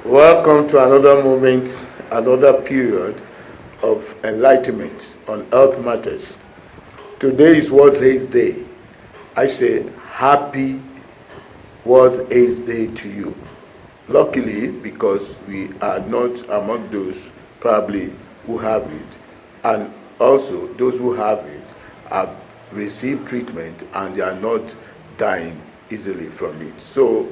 Welcome to another moment, another period of enlightenment on health matters. Today is World AIDS Day. I say happy World AIDS Day to you. Luckily, because we are not among those probably who have it, and also those who have it have received treatment and they are not dying easily from it. So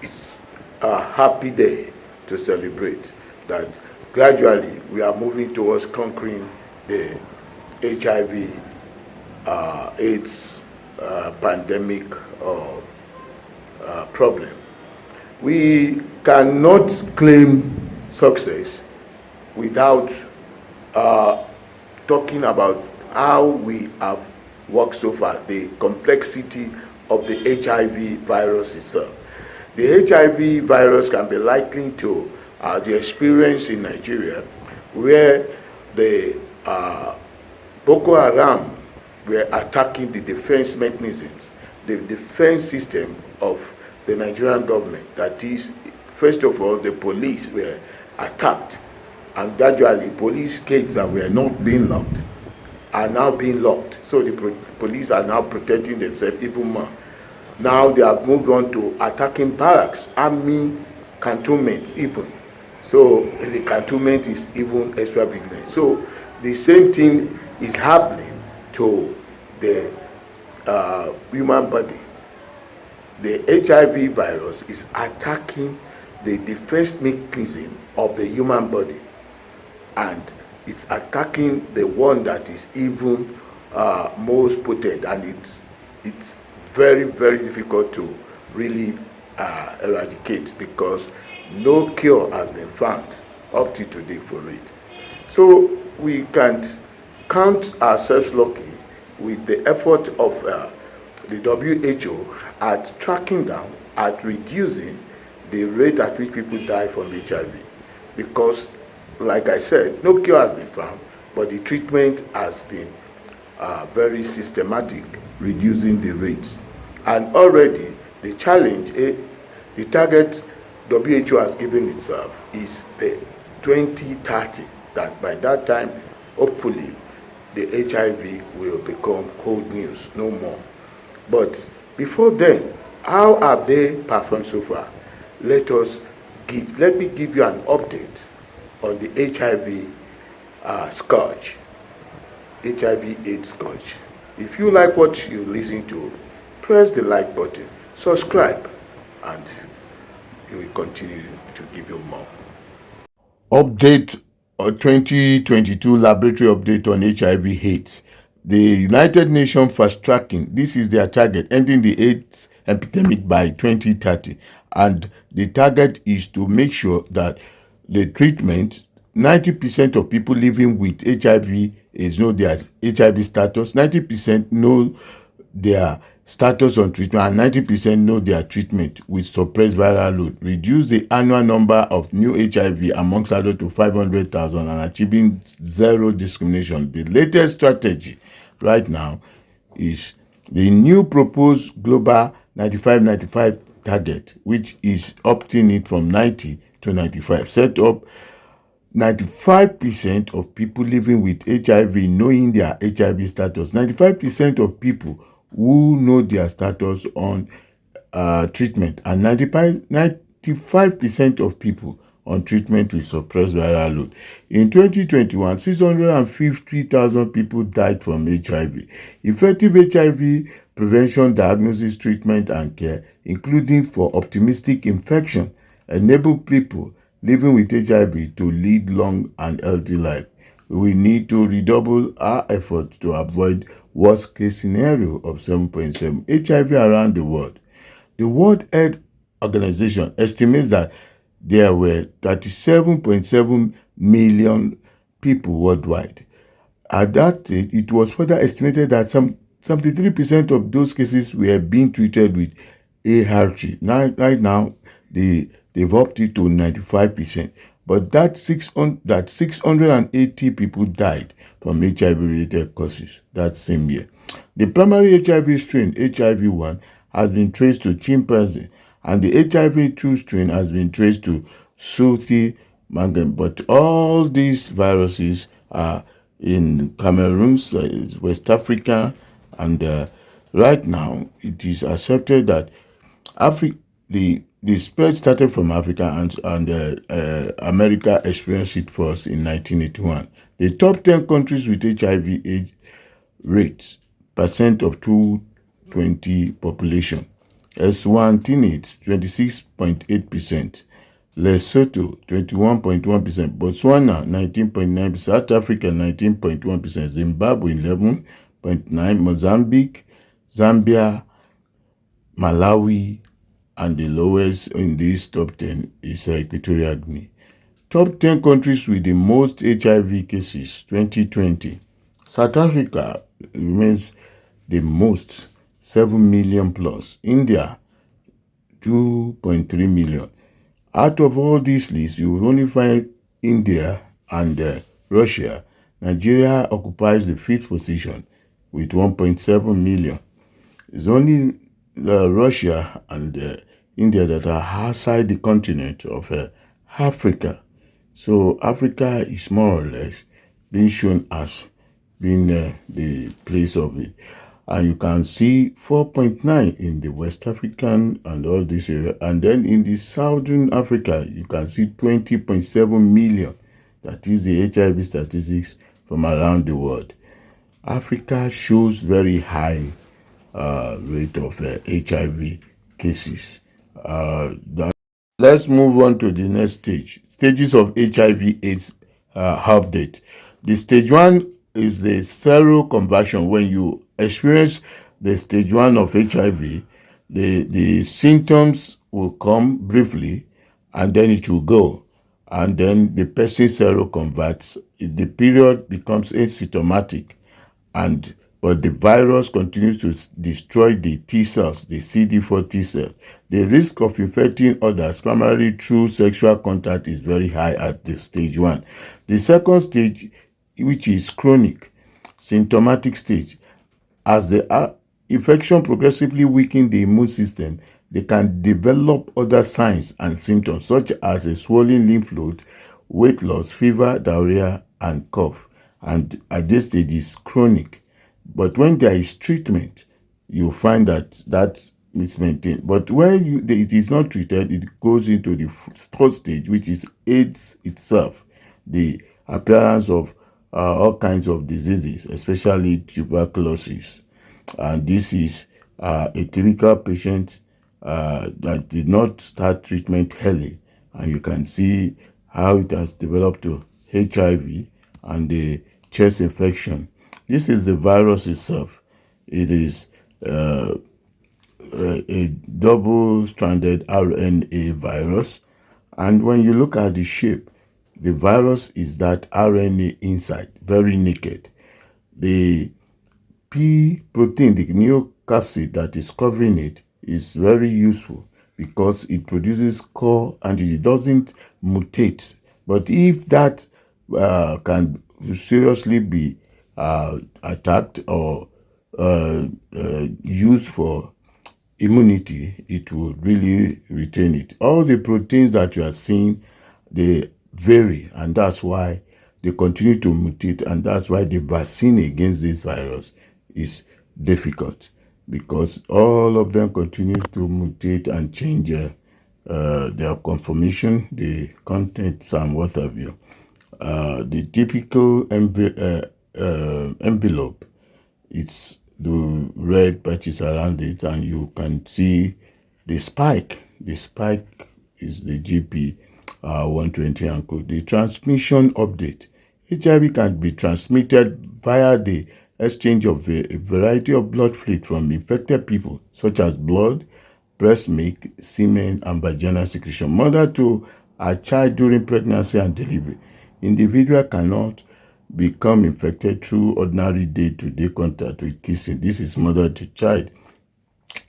it's a happy day to celebrate that gradually we are moving towards conquering the HIV AIDS pandemic or problem. We cannot claim success without talking about how we have worked so far, the complexity of the HIV virus itself. The HIV virus can be likened to the experience in Nigeria where the Boko Haram were attacking the defense mechanisms, the defense system of the Nigerian government. That is, first of all, the police were attacked, and gradually police gates that were not being locked are now being locked. So the police are now protecting themselves even more. Now they have moved on to attacking barracks, army cantonments even. So the cantonment is even extra big. So the same thing is happening to the human body. The HIV virus is attacking the defense mechanism of the human body, and it's attacking the one that is even most potent, and it's very, very difficult to really eradicate because no cure has been found up to today for it. So we can count ourselves lucky with the effort of the WHO at tracking down, at reducing the rate at which people die from HIV. Because, like I said, no cure has been found, but the treatment has been very systematic, reducing the rates. And already the challenge, the target WHO has given itself is the 2030, that by that time, hopefully, the HIV will become old news, no more. But before then, how have they performed so far? Let me give you an update on the HIV scourge, HIV AIDS scourge. If you like what you listen to, press the like button, subscribe, and we will continue to give you more. Update 2022 laboratory update on HIV AIDS. The United Nations fast tracking, this is their target, ending the AIDS epidemic by 2030. And the target is to make sure that the treatment, 90% of people living with HIV is know their HIV status, 90% know their status on treatment, and 90% know their treatment with suppressed viral load. Reduce the annual number of new HIV amongst adults to 500,000 and achieving zero discrimination. The latest strategy right now is the new proposed global 95-95 target, which is opting it from 90 to 95. Set up 95% of people living with HIV knowing their HIV status, 95% of people who know their status on treatment, and 95% of people on treatment with suppressed viral load. In 2021, 650,000 people died from HIV. Effective HIV prevention, diagnosis, treatment, and care, including for optimistic infection, enable people living with HIV to lead long and healthy life. We need to redouble our efforts to avoid worst-case scenario of 7.7 HIV around the world. The World Health Organization estimates that there were 37.7 million people worldwide. At that date, it was further estimated that 73% of those cases were being treated with ART. Right now, they've upped it to 95%. But that 680 people died from HIV-related causes that same year. The primary HIV strain, HIV-1, has been traced to chimpanzee, and the HIV-2 strain has been traced to Sulti, Mangan. But all these viruses are in Cameroon, West Africa, and right now it is accepted that the spread started from Africa, and America experienced it first in 1981. The top 10 countries with HIV/AIDS rates percent of 220 population: Eswatini 26.8%, Lesotho 21.1%, Botswana 19.9%, South Africa 19.1%, Zimbabwe 11.9%, Mozambique, Zambia, Malawi, and the lowest in this top 10 is Equatorial Guinea. Top 10 countries with the most HIV cases 2020. South Africa remains the most, 7 million plus. India, 2.3 million. Out of all these lists, you will only find India and Russia. Nigeria occupies the 5th position with 1.7 million. It's only Russia and India that are outside the continent of Africa. So Africa is more or less being shown as being the place of it. And you can see 4.9 in the West African and all this area. And then in the Southern Africa, you can see 20.7 million. That is the HIV statistics from around the world. Africa shows very high rate of HIV cases. Let's move on to the next stage. Stages of HIV/AIDS update. The stage 1 is the seroconversion. When you experience the stage 1 of HIV, the symptoms will come briefly and then it will go. And then the person seroconverts. The period becomes asymptomatic, but the virus continues to destroy the T cells, the CD4 T cells. The risk of infecting others, primarily through sexual contact, is very high at the stage 1. The second stage, which is chronic, symptomatic stage, as the infection progressively weakens the immune system, they can develop other signs and symptoms such as a swollen lymph node, weight loss, fever, diarrhea, and cough. And at this stage is chronic. But when there is treatment, you find that is maintained. But when it is not treated, it goes into the third stage, which is AIDS itself, the appearance of all kinds of diseases, especially tuberculosis. And this is a typical patient that did not start treatment early. And you can see how it has developed to HIV and the chest infection. This is the virus itself. It is a double-stranded RNA virus. And when you look at the shape, the virus is that RNA inside, very naked. The P protein, the nucleocapsid that is covering it, is very useful because it produces core and it doesn't mutate. But if that can seriously be attacked or used for immunity, it will really retain it. All the proteins that you are seeing, they vary, and that's why they continue to mutate, and that's why the vaccine against this virus is difficult, because all of them continue to mutate and change their conformation, the contents, and what have you. The typical envelope, it's the red patches around it, and you can see the spike. The spike is the GP 120 and code. The transmission update. HIV can be transmitted via the exchange of a variety of blood fluid from infected people, such as blood, breast milk, semen, and vaginal secretion. Mother to a child during pregnancy and delivery. Individual cannot become infected through ordinary day-to-day contact with kissing. This is mother to child.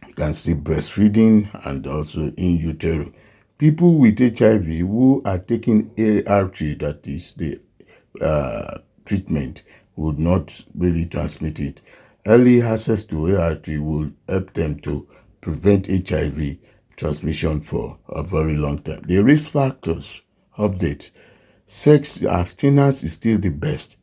You can see breastfeeding and also in utero. People with HIV who are taking ART, that is the treatment, would not really transmit it. Early access to ART will help them to prevent HIV transmission for a very long time. The risk factors update. Sex abstinence is still the best.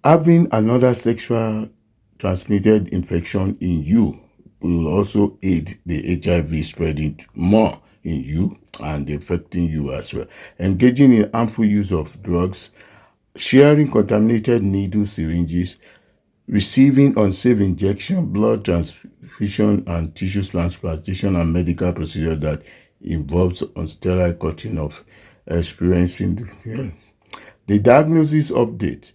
Having another sexual transmitted infection in you will also aid the HIV spreading more in you and affecting you as well. Engaging in harmful use of drugs, sharing contaminated needles, syringes, receiving unsafe injection, blood transfusion, and tissue transplantation and medical procedure that involves unsterile cutting of experiencing the diagnosis update.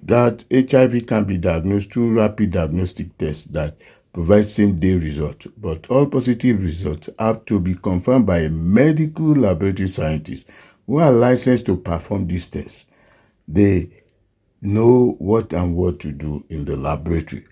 That HIV can be diagnosed through rapid diagnostic tests that provide same-day results, but all positive results have to be confirmed by a medical laboratory scientist who are licensed to perform these tests. They know what to do in the laboratory.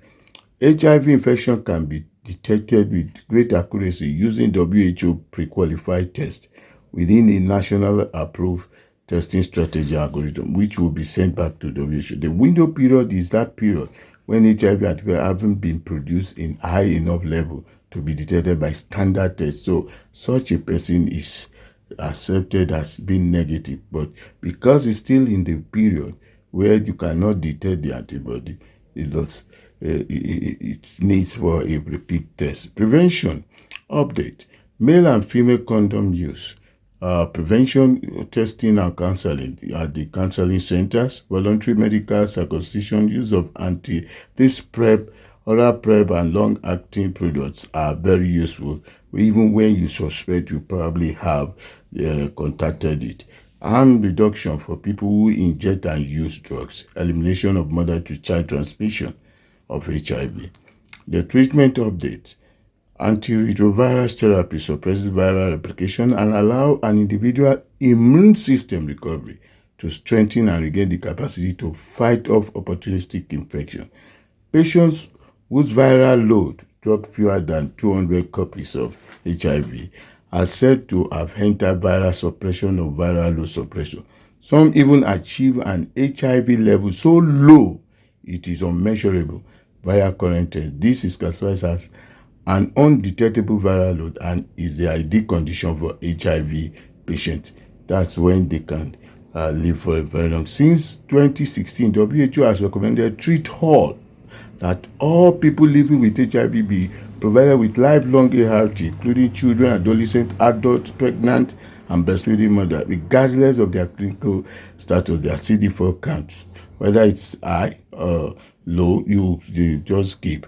HIV infection can be detected with great accuracy using WHO pre-qualified tests within a national approved testing strategy algorithm, which will be sent back to WHO. The window period is that period when HIV antibodies haven't been produced in high enough level to be detected by standard tests. So such a person is accepted as being negative, but because it's still in the period where you cannot detect the antibody, it needs for a repeat test. Prevention update. Male and female condom use. Prevention testing and counseling at the counseling centers. Voluntary medical circumcision. Use of this PrEP, oral PrEP, and long-acting products are very useful, even when you suspect you probably have contacted it. Harm reduction for people who inject and use drugs. Elimination of mother-to-child transmission of HIV. The treatment update. Antiretroviral therapy suppresses viral replication and allow an individual immune system recovery to strengthen and regain the capacity to fight off opportunistic infection. Patients whose viral load dropped fewer than 200 copies of HIV are said to have entered viral suppression or viral load suppression. Some even achieve an HIV level so low it is unmeasurable via current test. This is classified as an undetectable viral load and is the ideal condition for HIV patients. That's when they can live for a very long. Since 2016, WHO has recommended that all people living with HIV be provided with lifelong ART, including children, adolescents, adults, pregnant, and breastfeeding mothers, regardless of their clinical status, their CD4 count. Whether it's high or low, you just keep.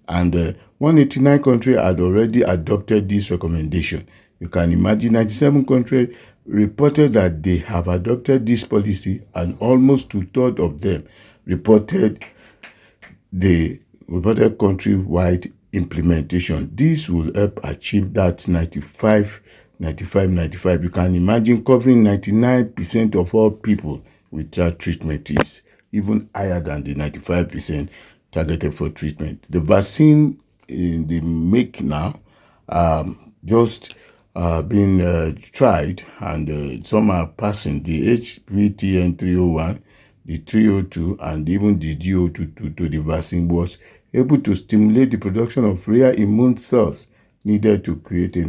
And 189 countries had already adopted this recommendation. You can imagine 97 countries reported that they have adopted this policy, and almost 2/3 of them reported countrywide implementation. This will help achieve that 95. You can imagine covering 99% of all people with that treatment is even higher than the 95% targeted for treatment. The vaccine in the make now just being tried, and some are passing the HPTN 301, the 302, and even the G022 to the vaccine was able to stimulate the production of rare immune cells needed to create a